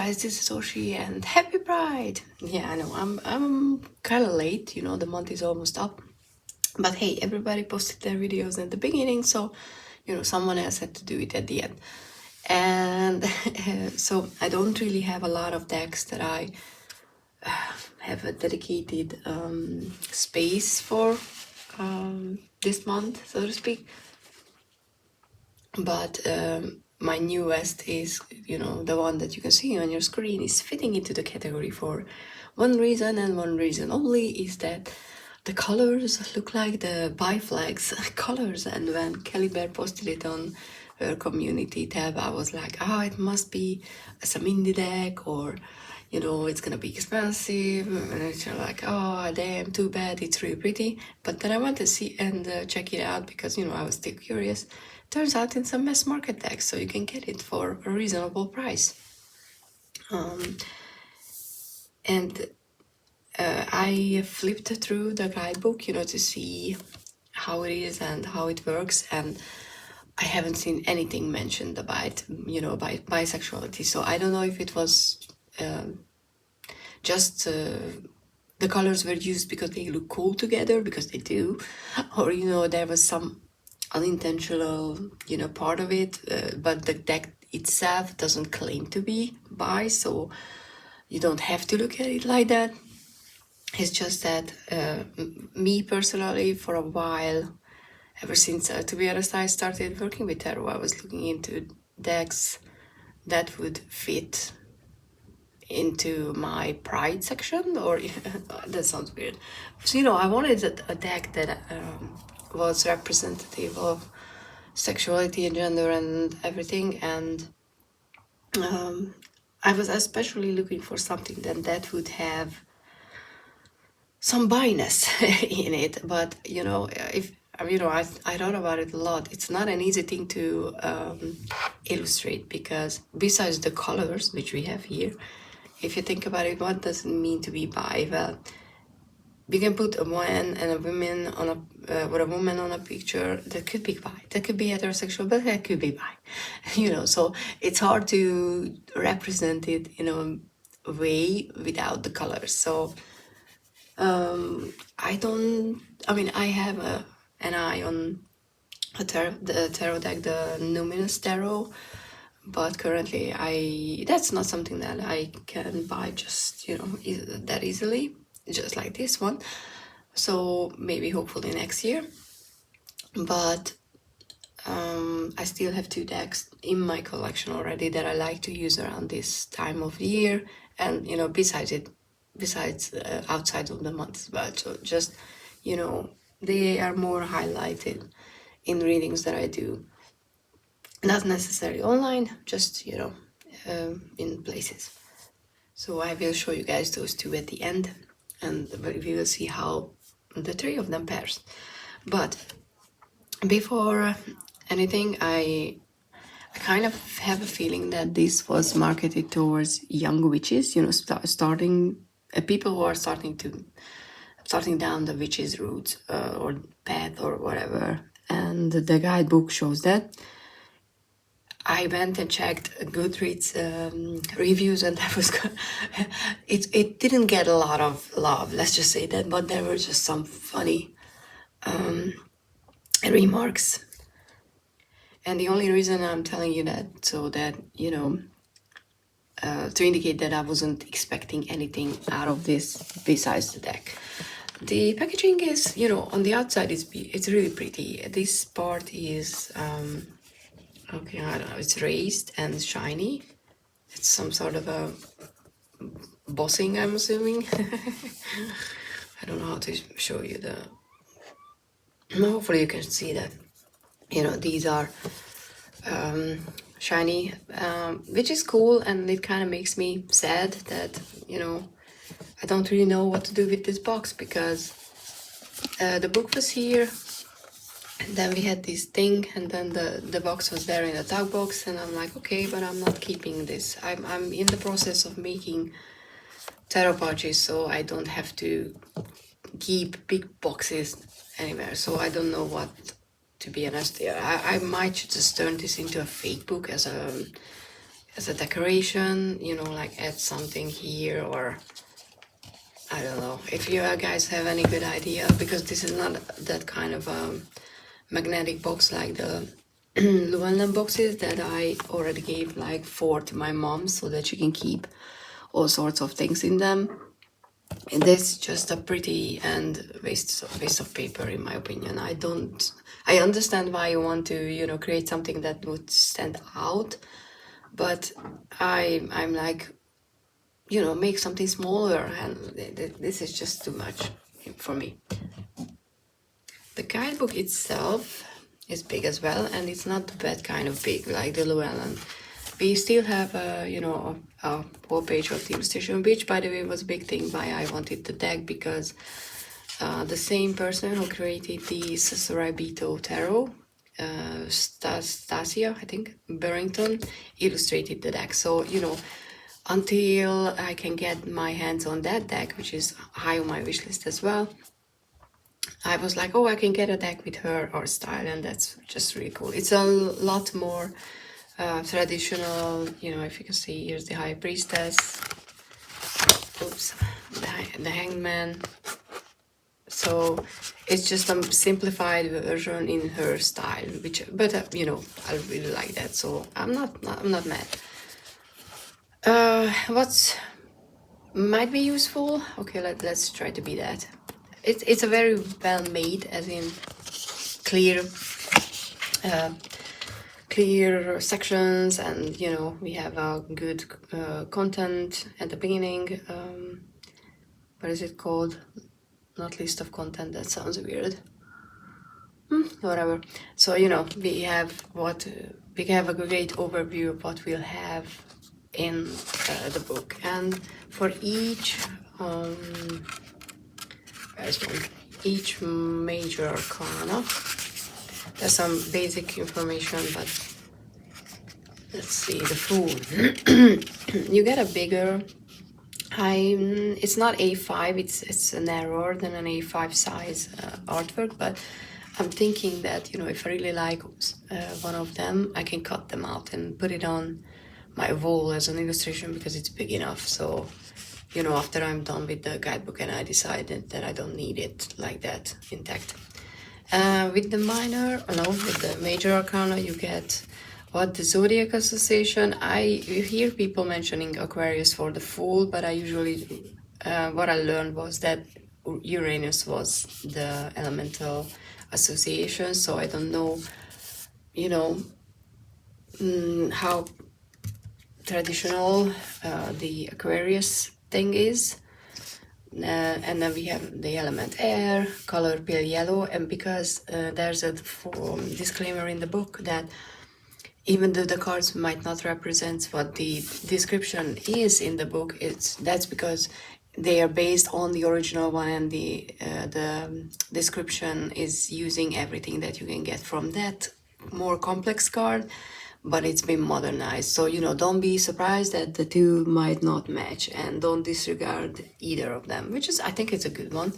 guys, this is Oshi and happy Pride! Yeah, I know, I'm kind of late, you know, the month is almost up. But hey, everybody posted their videos at the beginning, so, you know, someone else had to do it at the end. And so I don't really have a lot of decks that I have a dedicated space for this month, so to speak. But my newest is, you know, the one that you can see on your screen is fitting into the category for one reason and one reason only, is that the colors look like the biflags colors. And when Kelly Bear posted it on her community tab, I was like, oh, it must be some indie deck, or you know, it's gonna be expensive. And it's like, oh damn, too bad, it's really pretty. But then I went to see and check it out because, you know, I was still curious. Turns out it's a mass market deck, so you can get it for a reasonable price. And I flipped through the guidebook, you know, to see how it is and how it works, and I haven't seen anything mentioned about, you know, by bisexuality. So I don't know if it was just the colors were used because they look cool together, because they do, or, you know, there was some unintentional, you know, part of it, but the deck itself doesn't claim to be bi, so you don't have to look at it like that. It's just that me personally, for a while, ever since, to be honest, I started working with tarot, I was looking into decks that would fit into my pride section, or that sounds weird. So, you know, I wanted a deck that was representative of sexuality and gender and everything, and I was especially looking for something that would have some bi-ness in it. But, you know, if you know, I thought about it a lot. It's not an easy thing to illustrate, because besides the colors which we have here, if you think about it, what does it mean to be bi? Well, we can put a man and a woman on a with a woman on a picture that could be bi, that could be heterosexual, but that could be bi, you know. So it's hard to represent it in a way without the colors. So I have an eye on the tarot deck, the Numinous Tarot, but currently that's not something that I can buy just, you know, that easily, just like this one. So maybe hopefully next year. But I still have 2 decks in my collection already that I like to use around this time of the year, and, you know, besides outside of the month as well. So just, you know, they are more highlighted in readings that I do, not necessarily online, just, you know, in places. So I will show you guys those 2 at the end, and we will see how the 3 of them pairs. But before anything, I kind of have a feeling that this was marketed towards young witches, you know, starting people who are starting down the witches route or path or whatever. And the guidebook shows that. I went and checked Goodreads reviews, and that was it didn't get a lot of love, let's just say that, but there were just some funny remarks. And the only reason I'm telling you that, so that, you know, to indicate that I wasn't expecting anything out of this besides the deck. The packaging is, you know, on the outside it's really pretty. This part is okay, I don't know, it's raised and shiny. It's some sort of a bossing, I'm assuming. I don't know how to show you the... Hopefully you can see that, you know, these are shiny, which is cool, and it kind of makes me sad that, you know, I don't really know what to do with this box, because the book was here, and then we had this thing, and then the box was there in the tag box, and I'm like, okay, but I'm not keeping this. I'm in the process of making tarot pouches, so I don't have to keep big boxes anywhere. So I don't know what, to be honest. I might just turn this into a fake book as a as a decoration, you know, like add something here, or I don't know if you guys have any good idea, because this is not that kind of magnetic box like the Llewellyn boxes that I already gave like 4 to my mom so that she can keep all sorts of things in them. And this is just a pretty and waste of paper, in my opinion. I understand why you want to, you know, create something that would stand out, but I'm like, you know, make something smaller, and this is just too much for me. The guidebook itself is big as well, and it's not the bad kind of big like the Llewellyn. We still have a whole page of the illustration, which by the way was a big thing why I wanted the deck, because the same person who created the Sasorabito Tarot, Stasia, I think, Barrington, illustrated the deck. So, you know, until I can get my hands on that deck, which is high on my wish list as well, I was like, oh, I can get a deck with her art style, and that's just really cool. It's a lot more traditional, you know, if you can see, here's the High Priestess, oops, the Hangman. So it's just a simplified version in her style, which, but you know, I really like that, so I'm not mad. What might be useful? Okay, let's try to be that. It's a very well made, as in clear clear sections, and you know, we have a good content at the beginning. What is it called? Not list of content, that sounds weird. Whatever. So you know, we have a great overview of what we'll have in the book, and for each each major arcana, there's some basic information, but let's see, the Fool. You get a bigger, it's not A5, it's narrower than an A5 size artwork, but I'm thinking that, you know, if I really like one of them, I can cut them out and put it on my wall as an illustration, because it's big enough. So, you know, after I'm done with the guidebook and I decided that I don't need it like that intact. With the major arcana, you get what the zodiac association. You hear people mentioning Aquarius for the Fool, but I usually, what I learned was that Uranus was the elemental association, so I don't know, you know, how traditional the Aquarius thing is. And then we have the element air, color pale yellow, and because there's a disclaimer in the book that even though the cards might not represent what the description is in the book, that's because they are based on the original one, and the description is using everything that you can get from that more complex card, but it's been modernized. So, you know, don't be surprised that the two might not match, and don't disregard either of them, which is, I think it's a good one.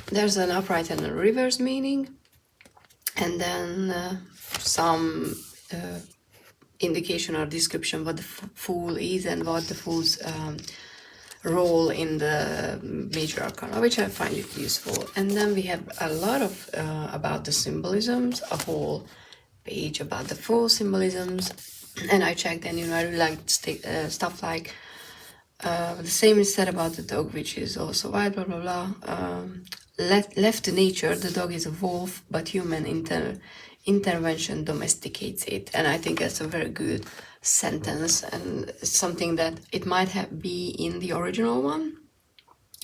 There's an upright and a reverse meaning, and then some indication or description what the Fool is and what the Fool's role in the major arcana, which I find it useful. And then we have a lot of about the symbolisms, a whole page about the Fool symbolisms, and I checked, and you know, I really like stuff like the same is said about the dog, which is also white, blah blah blah. Left to nature, the dog is a wolf, but human intervention domesticates it. And I think that's a very good sentence, and something that it might be in the original one,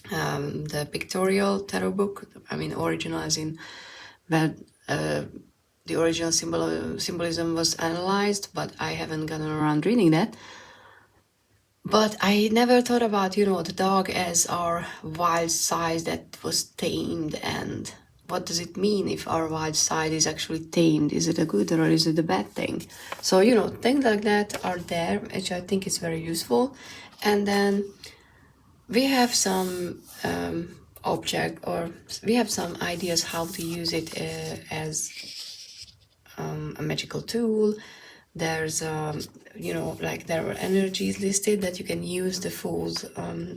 the pictorial tarot book. I mean, original as in that the original symbolism was analyzed, but I haven't gotten around reading that. But I never thought about, you know, the dog as our wild side that was tamed, and what does it mean if our wild side is actually tamed? Is it a good or is it a bad thing? So, you know, things like that are there, which I think is very useful. And then we have some we have some ideas how to use it as a magical tool. there's you know, like there are energies listed that you can use the fool's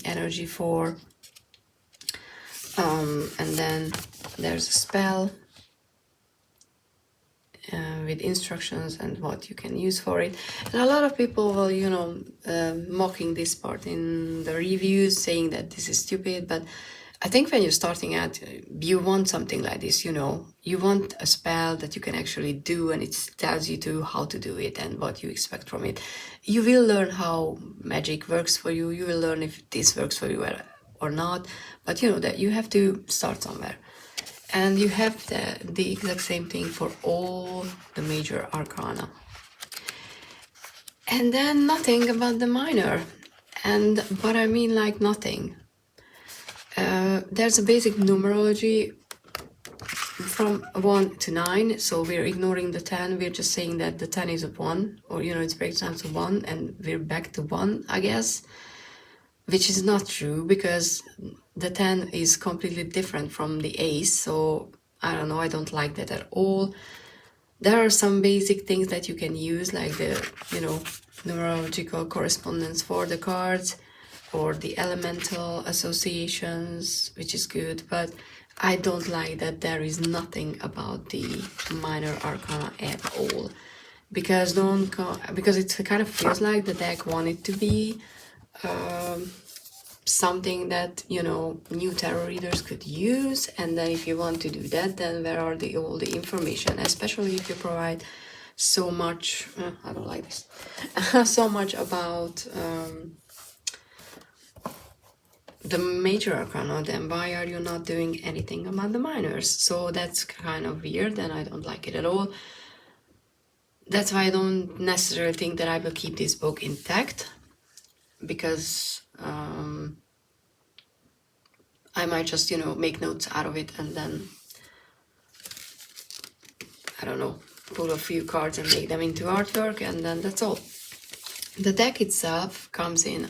energy for, and then there's a spell with instructions and what you can use for it. And a lot of people will, you know, mocking this part in the reviews, saying that this is stupid. But I think when you're starting out, you want something like this, you know. You want a spell that you can actually do, and it tells you to how to do it and what you expect from it. You will learn how magic works for you. You will learn if this works for you or not. But you know that you have to start somewhere. And you have the exact same thing for all the major arcana. And then nothing about the minor. And but I mean like nothing. There's a basic numerology from 1 to 9, so we're ignoring the 10. We're just saying that the 10 is a 1, or you know, it breaks down to 1, and we're back to 1, I guess, which is not true, because the 10 is completely different from the ace. So I don't know, I don't like that at all. There are some basic things that you can use, like the, you know, numerological correspondence for the cards, or the elemental associations, which is good, but I don't like that there is nothing about the minor arcana at all, because it kind of feels like the deck wanted to be something that, you know, new tarot readers could use. And then if you want to do that, then where are all the information, especially if you provide so much I don't like this so much about the major arcana, then why are you not doing anything about the minors? So that's kind of weird, and I don't like it at all. That's why I don't necessarily think that I will keep this book intact, because I might just, you know, make notes out of it and then, I don't know, pull a few cards and make them into artwork, and then that's all. The deck itself comes in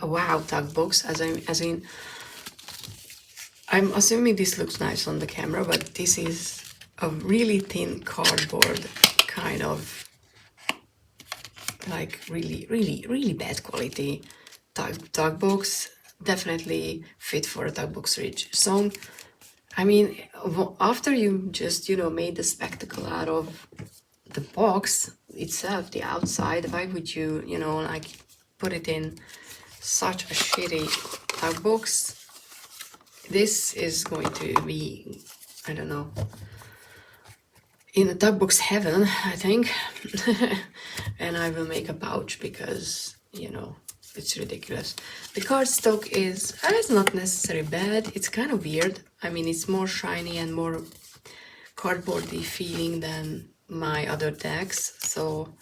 wow, tug box, as in I'm assuming this looks nice on the camera, but this is a really thin cardboard, kind of like really bad quality tug box. Definitely fit for a tug box rich song. I mean, after you just, you know, made the spectacle out of the box itself, the outside, why would you, you know, like put it in such a shitty tug box? This is going to be, I don't know, in a tug box heaven, I think. And I will make a pouch because, you know, it's ridiculous. The cardstock is, it's not necessarily bad. It's kind of weird. I mean, it's more shiny and more cardboardy feeling than my other decks. So,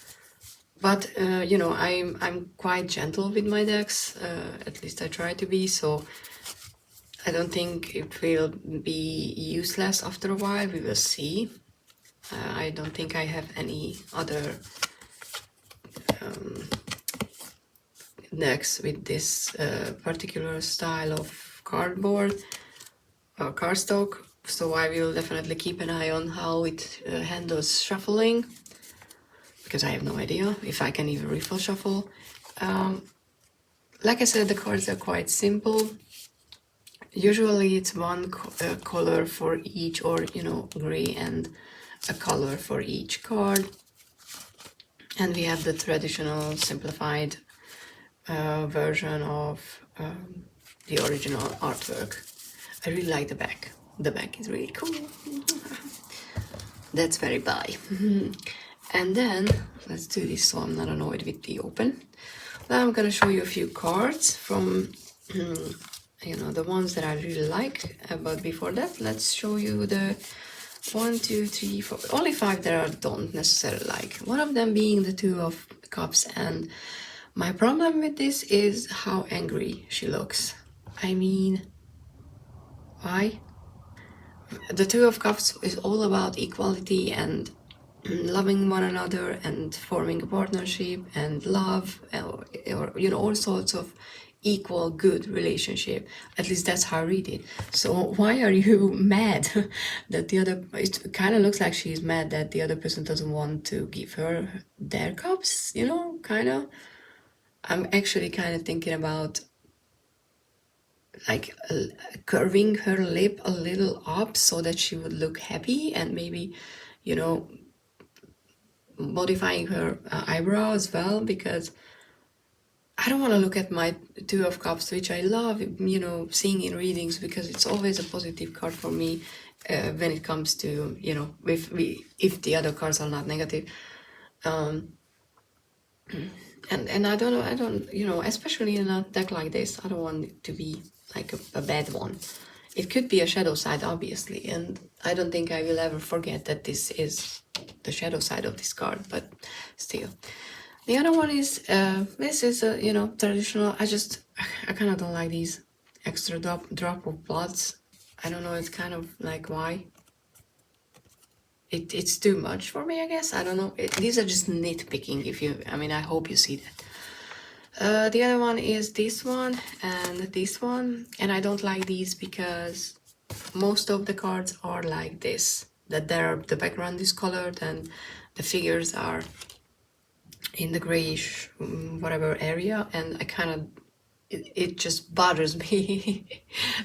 but you know, I'm quite gentle with my decks. At least I try to be. So I don't think it will be useless after a while. We will see. I don't think I have any other decks with this particular style of cardboard or cardstock, so I will definitely keep an eye on how it handles shuffling, because I have no idea if I can even refill shuffle. Like I said, the cards are quite simple. Usually it's one color for each, or you know, gray and a color for each card, and we have the traditional simplified version of the original artwork. I really like the back. The back is really cool. That's very buy. And then let's do this so I'm not annoyed with the open. Now I'm gonna show you a few cards from you know, the ones that I really like. But before that, let's show you the 1, 2, 3, 4, only 5 that I don't necessarily like. One of them being the Two of Cups, and my problem with this is how angry she looks. I mean, why? The Two of Cups is all about equality and loving one another and forming a partnership and love, or you know, all sorts of equal good relationship. At least that's how I read it. So why are you mad that the other, it kind of looks like she's mad that the other person doesn't want to give her their cups, you know, kind of. I'm actually kind of thinking about like curving her lip a little up so that she would look happy, and maybe, you know, modifying her eyebrow as well, because I don't want to look at my Two of Cups, which I love, you know, seeing in readings, because it's always a positive card for me when it comes to, you know, if the other cards are not negative. And I don't, you know, especially in a deck like this, I don't want it to be like a bad one. It could be a shadow side, obviously, and I don't think I will ever forget that this is the shadow side of this card, but still. The other one is, this is a, you know, traditional. I kind of don't like these extra drop of bloods. I don't know, it's kind of like why. It's too much for me, I guess. I don't know. These are just nitpicking, if you, I mean, I hope you see that. The other one is this one and this one. And I don't like these because most of the cards are like this. That the background is colored and the figures are in the grayish whatever area, and I kind of it just bothers me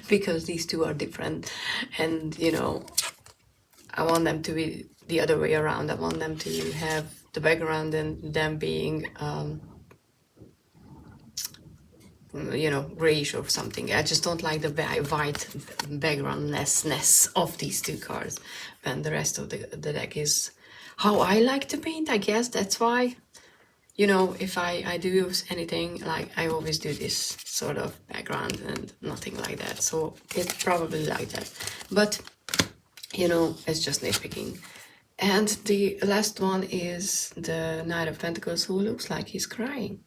because these two are different, and you know, I want them to be the other way around. I want them to have the background and them being you know, grayish or something. I just don't like the white backgroundness of these two cards, and the rest of the deck is how I like to paint, I guess. That's why, you know, if I do use anything, like I always do this sort of background and nothing like that. So it's probably like that. But, you know, it's just nitpicking. And the last one is the Knight of Pentacles, who looks like he's crying.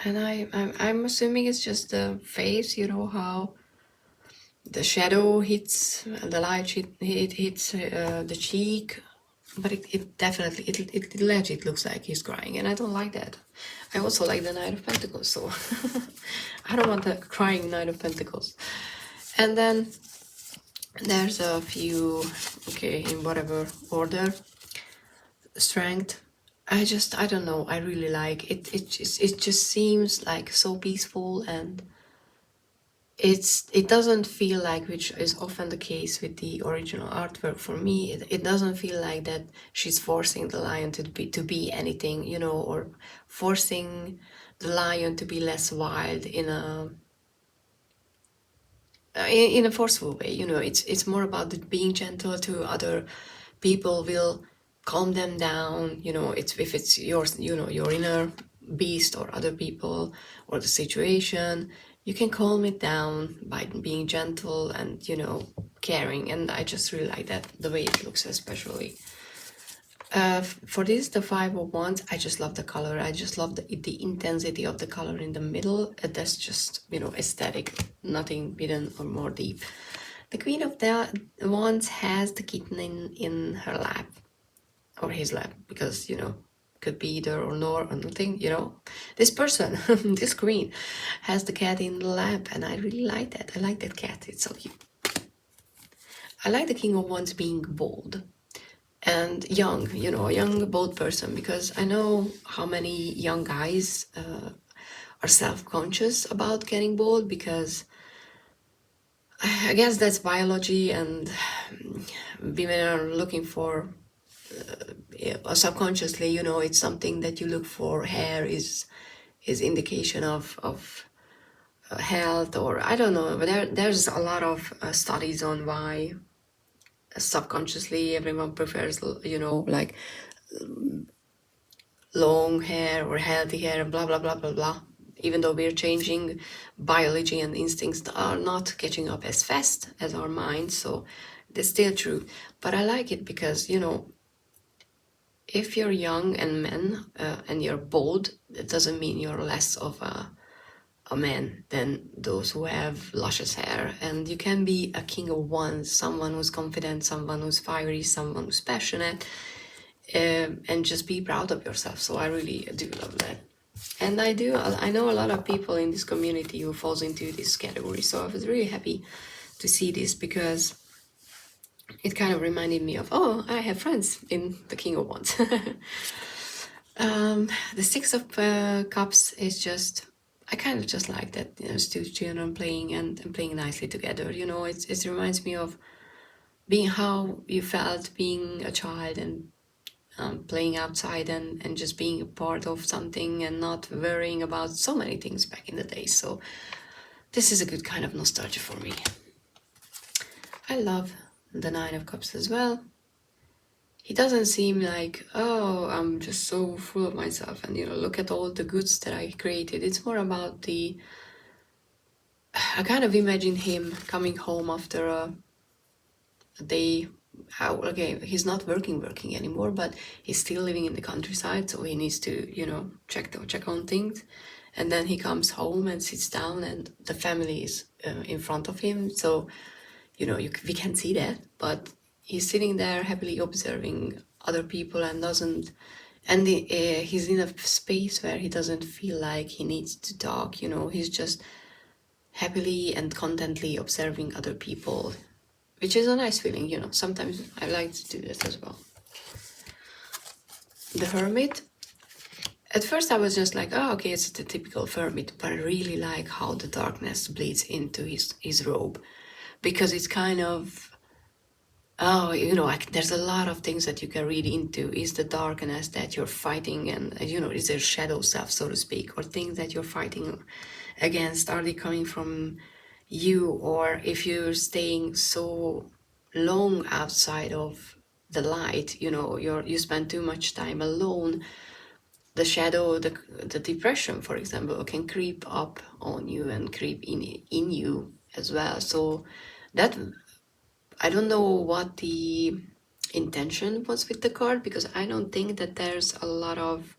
And I'm assuming it's just the face, you know, how the shadow hits, the light hits the cheek. But it definitely, it legit looks like he's crying, and I don't like that. I also like the Knight of Pentacles, so I don't want a crying Knight of Pentacles. And then there's a few, okay, in whatever order. Strength. I don't know, I really like it. It just seems like so peaceful, and it doesn't feel like, which is often the case with the original artwork for me, it doesn't feel like that she's forcing the lion to be anything, you know, or forcing the lion to be less wild in a forceful way, you know. It's more about being gentle to other people, will calm them down, you know. It's if it's yours, you know, your inner beast or other people or the situation, you can calm it down by being gentle and, you know, caring. And I just really like that, the way it looks, especially. For this, the Five of Wands, I just love the color. I just love the intensity of the color in the middle. That's just, you know, aesthetic, nothing hidden or more deep. The Queen of the Wands has the kitten in her lap, or his lap, because, you know, could be either or nor or nothing, you know. This person, this queen, has the cat in the lap, and I really like that. I like that cat, it's so cute. I like the King of Wands being bold and young, you know, a young, bold person, because I know how many young guys are self-conscious about getting bold, because I guess that's biology, and women are looking for subconsciously, you know, it's something that you look for. Hair is indication of health, or I don't know, but there's a lot of studies on why subconsciously everyone prefers, you know, like long hair or healthy hair, blah blah blah blah blah. Even though we're changing, biology and instincts are not catching up as fast as our minds, so that's still true. But I like it because, you know, if you're young and man and you're bold, it doesn't mean you're less of a man than those who have luscious hair. And you can be a King of Wands, someone who's confident, someone who's fiery, someone who's passionate, and just be proud of yourself. So I really do love that. And I know a lot of people in this community who falls into this category. So I was really happy to see this because it kind of reminded me of, oh, I have friends in the King of Wands. The Six of Cups is just, I kind of just like that, you know, two children playing and playing nicely together. You know, it reminds me of being how you felt being a child and playing outside and just being a part of something and not worrying about so many things back in the day. So this is a good kind of nostalgia for me. I love the Nine of Cups as well. He doesn't seem like, oh, I'm just so full of myself and, you know, look at all the goods that I created. It's more about I kind of imagine him coming home after a day. Okay, he's not working anymore, but he's still living in the countryside, so he needs to, you know, check on things. And then he comes home and sits down and the family is in front of him. So, you know, we can see that, but he's sitting there happily observing other people and he's in a space where he doesn't feel like he needs to talk, you know, he's just happily and contently observing other people, which is a nice feeling, you know. Sometimes I like to do that as well. The Hermit. At first I was just like, oh, okay, it's the typical hermit, but I really like how the darkness bleeds into his robe, because it's kind of, oh, you know, there's a lot of things that you can read into. Is the darkness that you're fighting, and, you know, is there shadow self, so to speak, or things that you're fighting against? Are they coming from you, or if you're staying so long outside of the light, you know, you spend too much time alone, the shadow, the depression, for example, can creep up on you and creep in you as well. So that, I don't know what the intention was with the card, because I don't think that there's a lot of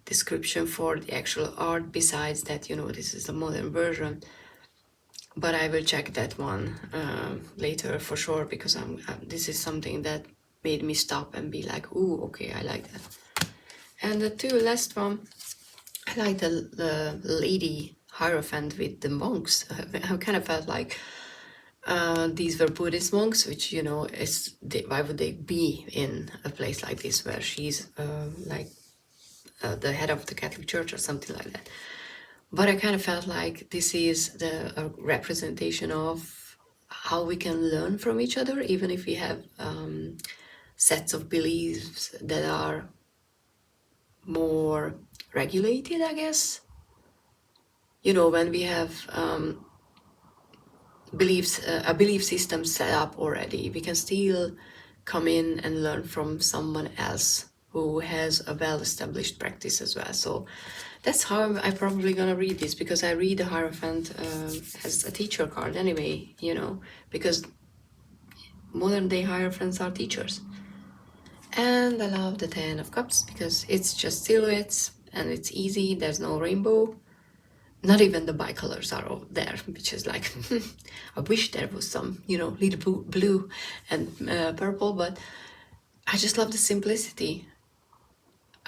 description for the actual art besides that, you know, this is the modern version. But I will check that one later for sure, because this is something that made me stop and be like, ooh, okay, I like that. And the two last one, I like the lady Hierophant with the monks. I kind of felt like these were Buddhist monks, which, you know, why would they be in a place like this where she's like the head of the Catholic Church or something like that. But I kind of felt like this is a representation of how we can learn from each other, even if we have sets of beliefs that are more regulated, I guess. You know, when we have a belief system set up already, we can still come in and learn from someone else who has a well-established practice as well. So that's how I'm probably gonna read this, because I read the Hierophant as a teacher card anyway, you know, because modern day Hierophants are teachers. And I love the Ten of Cups because it's just silhouettes and it's easy, there's no rainbow. Not even the bicolors are all there, which is like, I wish there was some, you know, little blue and purple, but I just love the simplicity.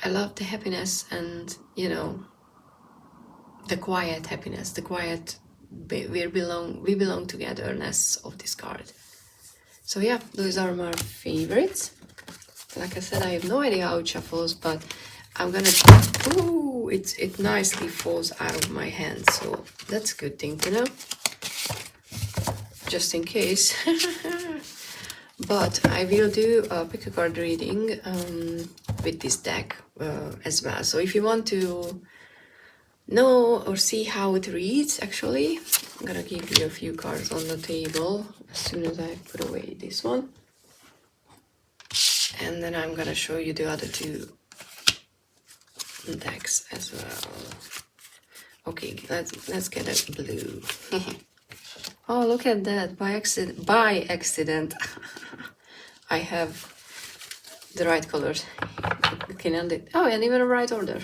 I love the happiness and, you know, the quiet happiness, the quiet, we belong togetherness of this card. So yeah, those are my favorites. Like I said, I have no idea how it shuffles, but I'm gonna, ooh, it nicely falls out of my hand, so that's a good thing to know, just in case. But I will do a pick a card reading with this deck as well. So if you want to know or see how it reads, actually, I'm gonna give you a few cards on the table as soon as I put away this one. And then I'm gonna show you the other two decks as well. Okay, let's get a blue. Oh, look at that! By accident, I have the right colors. Okay, oh, and even a right order.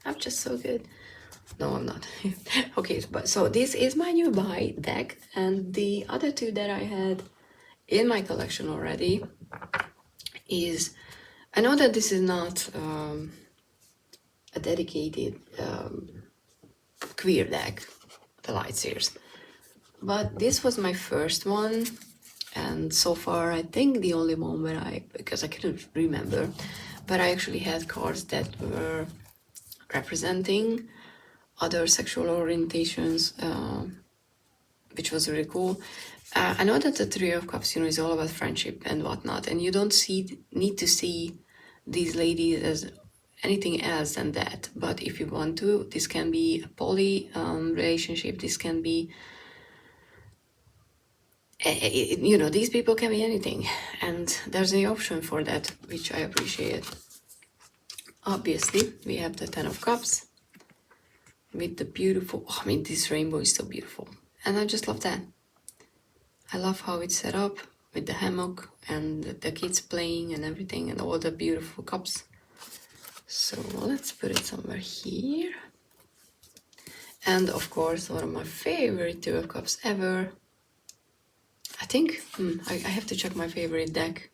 I'm just so good. No, I'm not. Okay, but so this is my new buy deck, and the other two that I had in my collection already is. I know that this is not a dedicated queer deck, the Lightseers. But this was my first one, and so far I think the only one where because I couldn't remember, but I actually had cards that were representing other sexual orientations, which was really cool. I know that the Three of Cups, is all about friendship and whatnot, and you don't need to see these ladies as anything else than that. But if you want to, this can be a poly relationship. This can be, these people can be anything, and there's an option for that, which I appreciate. Obviously, we have the Ten of Cups with the beautiful. Oh, I mean, this rainbow is so beautiful, and I just love that. I love how it's set up with the hammock and the kids playing and everything and all the beautiful cups. So let's put it somewhere here. And of course, one of my favorite Two of Cups ever. I think, I have to check my favorite deck,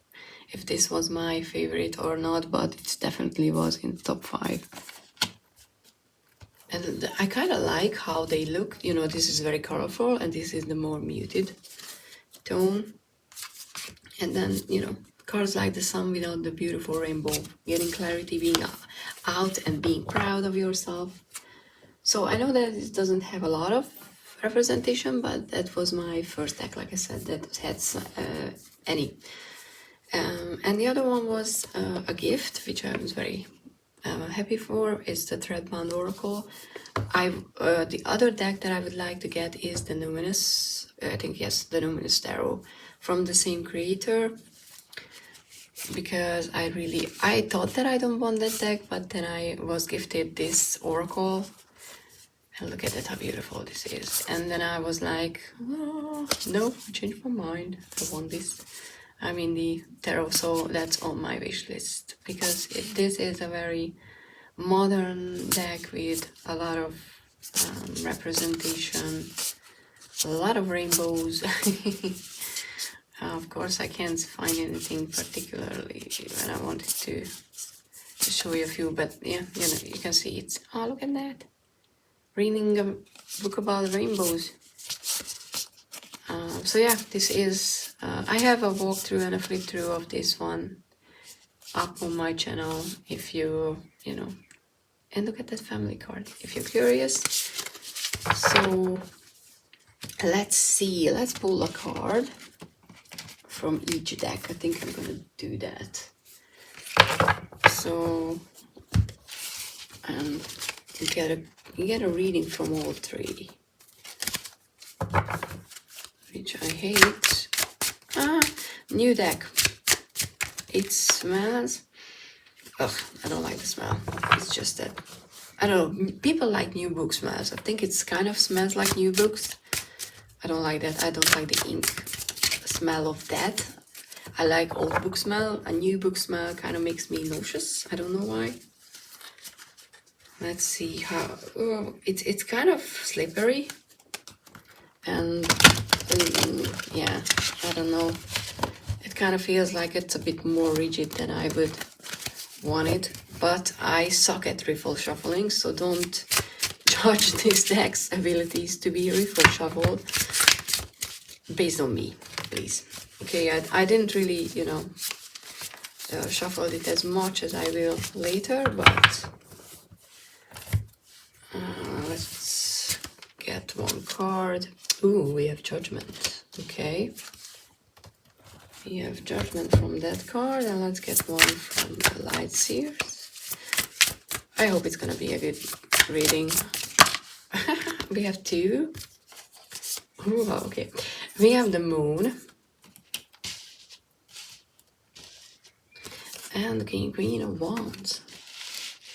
if this was my favorite or not, but it definitely was in top 5. And I kind of like how they look. This is very colorful and this is the more muted tone. And then, cards like the sun without the beautiful rainbow, getting clarity, being out and being proud of yourself. So I know that it doesn't have a lot of representation, but that was my first deck, like I said, that had any. And the other one was a gift, which I was very happy for. It's the Threadbound Oracle. The other deck that I would like to get is the Numinous, the Numinous Tarot from the same creator, because I thought that I don't want that deck, but then I was gifted this Oracle, and look at that, how beautiful this is. And then I was like, oh, no, I changed my mind, I want this. I mean the tarot, so that's on my wish list, because this is a very modern deck with a lot of representation, a lot of rainbows. Of course, I can't find anything particularly when I wanted to show you a few, but yeah, you can see it's. Oh, look at that! Reading a book about rainbows. So yeah, this is. I have a walkthrough and a flip through of this one up on my channel. If you and look at that family card. If you're curious, so let's see. Let's pull a card from each deck. I think I'm gonna do that. So, and you get a reading from all 3, which I hate. New deck. It smells. Ugh, I don't like the smell. It's just that I don't know. People like new book smells. I think it's kind of smells like new books. I don't like that. I don't like the ink smell of that. I like old book smell. A new book smell kind of makes me nauseous. I don't know why. Let's see how. Oh, it's kind of slippery, and yeah, I don't know. It kind of feels like it's a bit more rigid than I would want it. But I suck at riffle shuffling, so don't judge this deck's abilities to be riffle shuffled based on me, please. Okay, I didn't really, shuffle it as much as I will later, but let's get one card. Ooh, we have Judgment. Okay. We have Judgment from that card, and let's get one from the Lightseers. I hope it's gonna be a good reading. We have 2. Ooh, okay. We have the Moon. And the Queen of Wands.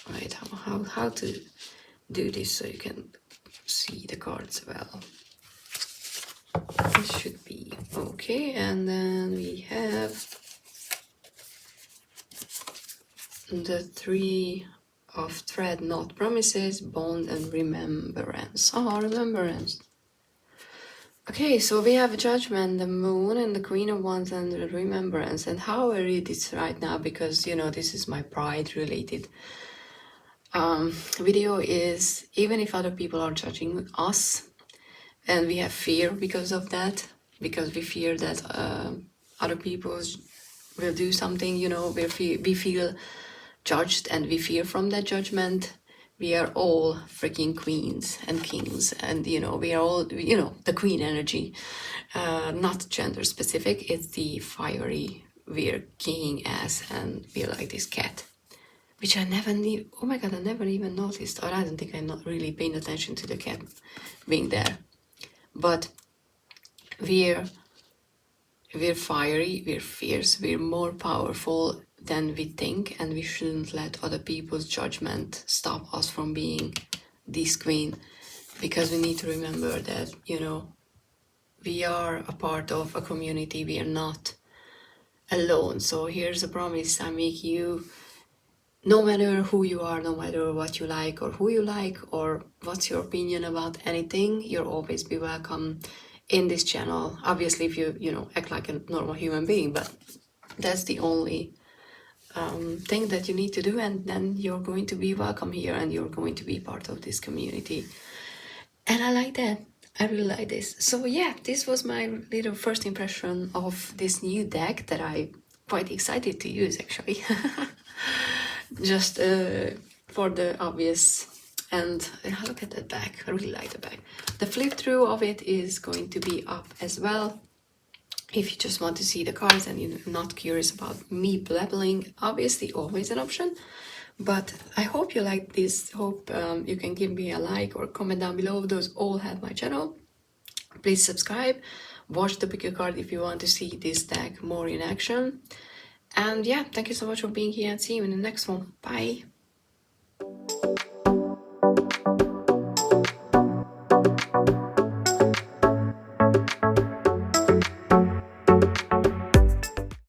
Right, how to do this so you can see the cards well. This should be okay. And then we have the 3 of Thread, Not Promises, Bond, and Remembrance. Oh, Remembrance. Okay, so we have Judgment, the Moon, and the Queen of Wands, and the Remembrance. And how I read this right now, because, this is my pride-related video is, even if other people are judging us and we have fear because of that, because we fear that other people will do something, you know, we feel judged and we fear from that judgment. We are all freaking queens and kings, and you know, we are all, you know, the queen energy, not gender specific. It's the fiery, we're kicking ass, and we're like this cat, which I never knew. Oh my god, I never even noticed, or I don't think I'm not really paying attention to the cat being there. But we're fiery, we're fierce, we're more powerful than we think, and we shouldn't let other people's judgment stop us from being this queen, because we need to remember that, you know, we are a part of a community, we are not alone. So here's a promise I make you: no matter who you are, no matter what you like or who you like or what's your opinion about anything, you'll always be welcome in this channel. Obviously, if you know, act like a normal human being, but that's the only thing that you need to do, and then you're going to be welcome here and you're going to be part of this community. And I like that. I really like this. So yeah, this was my little first impression of this new deck that I'm quite excited to use, actually. Just for the obvious. And look at that back. I really like the back. The flip through of it is going to be up as well. If you just want to see the cards and you're not curious about me blabbling, obviously always an option. But I hope you like this. Hope you can give me a like or comment down below. Those all help my channel. Please subscribe. Watch the pick a card if you want to see this deck more in action. And yeah, thank you so much for being here, and see you in the next one. Bye.